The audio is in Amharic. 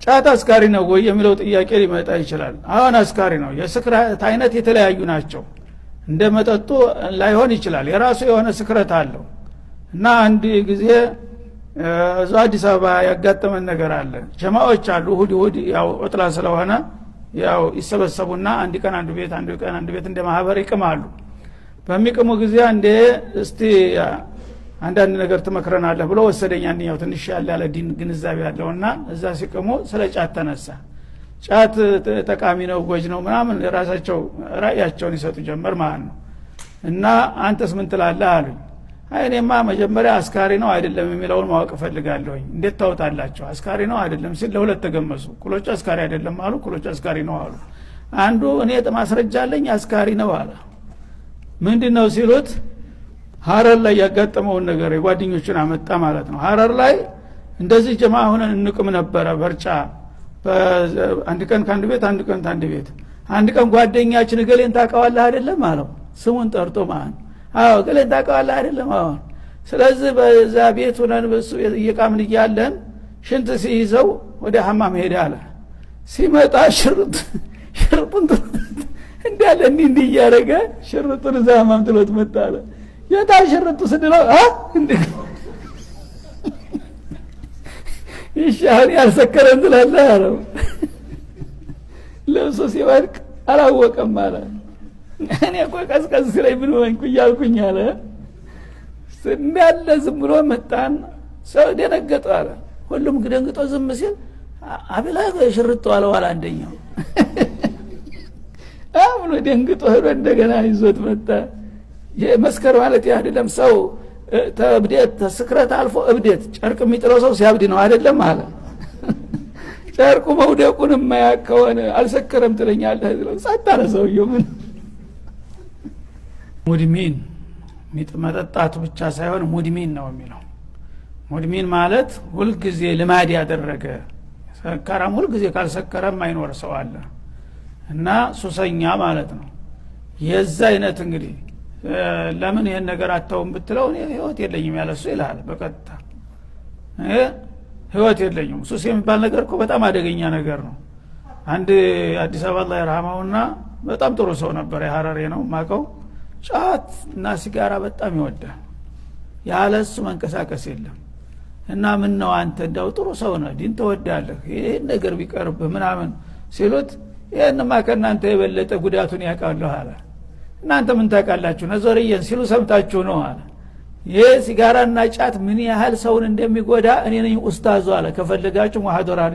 ጫት አስካሪ ነው ወይ የሚለው ጥያቄ ሊመጣ ይችላል። አሁን አስካሪ ነው። የስክረት አይነት የተለያዩ ናቸው። እንደ መጠጡ ላይሆን ይችላል። የራሱ የሆነ ስክረት አለው እና አንድ ጊዜ እዛ አዲስ አበባ ያጋጠመን ነገር አለ። ጀማዎች አሉ እሁድ ያው ዑጥላ ስለሆነ ያው ይሰበሰቡና አንድ ቀን አንድ ቤት እንደ ማህበር ይቅማሉ። በሚቅሙ ጊዜ እንደ እስቲ አንዳንድ ነገር ትመክረናለህ ብሎ ወሰደኝ። አንደኛው ትንሽ ያለ ዲን ግንዛቤ ያለውና እዛ ሲቅሙ ስለ ጫት ተነሳ። ጫት ጠቃሚ ነው ጎጅ ነው ምናምን የራሳቸው ራእያቸውን ይሰጡ ጀመር ማለት ነው። እና አንተስ ምን ትላለህ አሉኝ። አይኔማ መጀመሪያ አስካሪ ነው አይደለም የሚለውን ማወቅ ፈልጋለሁ። እንዴት ታውታላችሁ? አስካሪ ነው አይደለም ሲል ለሁለት ተገመሱ። ኩሎች አስካሪ አይደለም አሉ፣ ኩሎች አስካሪ ነው አሉ። አንዱ እኔ ማስረጃ አለኝ አስካሪ ነው አለ። ምንድነው ሲሉት ሐረር ላይ ያጋጠመውን ነገር የጓደኞቹን አመጣ ማለት ነው። ሐረር ላይ እንደዚህ ጀማ ሆነን እንቅም ነበረ በርጫ አንድ ቀን ካንድ ቤት አንድ ቀን ታንድ ቤት። አንድ ቀን ጓደኛችን ገሌን ታውቀዋለህ አይደለም አለው። ስሙን ጠርቶ ማን አዎ ገሌን ታውቀዋለህ አይደለም አዎ። ስለዚህ በዛ ቤት ሆነን በሱ እየቃምን እያለን ሽንት ሲይዘው ወደ ሐማም ሄደ አለ። ሲመጣ ሽርጡን እንዳለ እንዲህ እያደረገ ሽርጡን እዛ ሐማም ጥሎት መጣ አለ። የታ ሽርጡ ስድለው እንዴ ይሻል ያልሰከረን ትላለህ አለው። ለብሶ ሲወድቅ አላወቀም ማለት እኔ እኮ ቀዝቀዝ ሲለኝ ምን ሆንኩ እያልኩኝ አለ። እንዳለ ዝም ብሎ መጣን። ሰው ደነገጠ አለ። ሁሉም ደንግጦ ዝም ሲል አብላ ሽርጡ አለው አለ አንደኛው። አሁን ደንግጦ ሄዶ እንደገና ይዞት መጣ። የመስከር ማለት አይደለም ሰው ተብዴት ተስክረት አልፎ እብዴት ጨርቅ የሚጥለው ሰው ሲያብድ ነው አይደለም አለ። ጨርቁ መውደቁን የማያውቅ ከሆነ አልሰከረም ትለኛለህ ብለው ጸጥ አለ ሰውየው። ምን ሙድሚን መጠጣቱ ብቻ ሳይሆን ሙድሚን ነው የሚለው። ሙድሚን ማለት ሁልጊዜ ልማድ ያደረገ ሰካራም ሁልጊዜ ካልሰከረም አይኖር ሰው አለ እና ሱሰኛ ማለት ነው። የዛ አይነት እንግዲህ ለምን ይሄን ነገር አታውም ብትለው እኔ ህይወት የለኝም ያለሱ ይላል። በቀጥታ ህይወት የለኝም። ሱስ የሚባል ነገር እኮ በጣም አደገኛ ነገር ነው። አንድ አዲስ አበባ ላይ ረሃማውና በጣም ጥሩ ሰው ነበር። የሐረሬ ነው ማቀው። ጫት እና ሲጋራ በጣም ይወዳል። ያለሱ መንቀሳቀስ የለም። እና ምን ነው አንተ እንደው ጥሩ ሰው ነህ ዲን ተወዳለህ ይሄን ነገር ቢቀርብህ ምናምን ሲሉት ይሄንማ ከእናንተ የበለጠ ጉዳቱን ያውቃለሁ አለ። እናንተ ምን ታውቃላችሁ ነዘርየን ሲሉ ሰምታችሁ ነው አለ። ይሄ ሲጋራና ጫት ምን ያህል ሰውን እንደሚጎዳ እኔ ነኝ ኡስታዙ አለ። ከፈለጋችሁ ሙሐደራ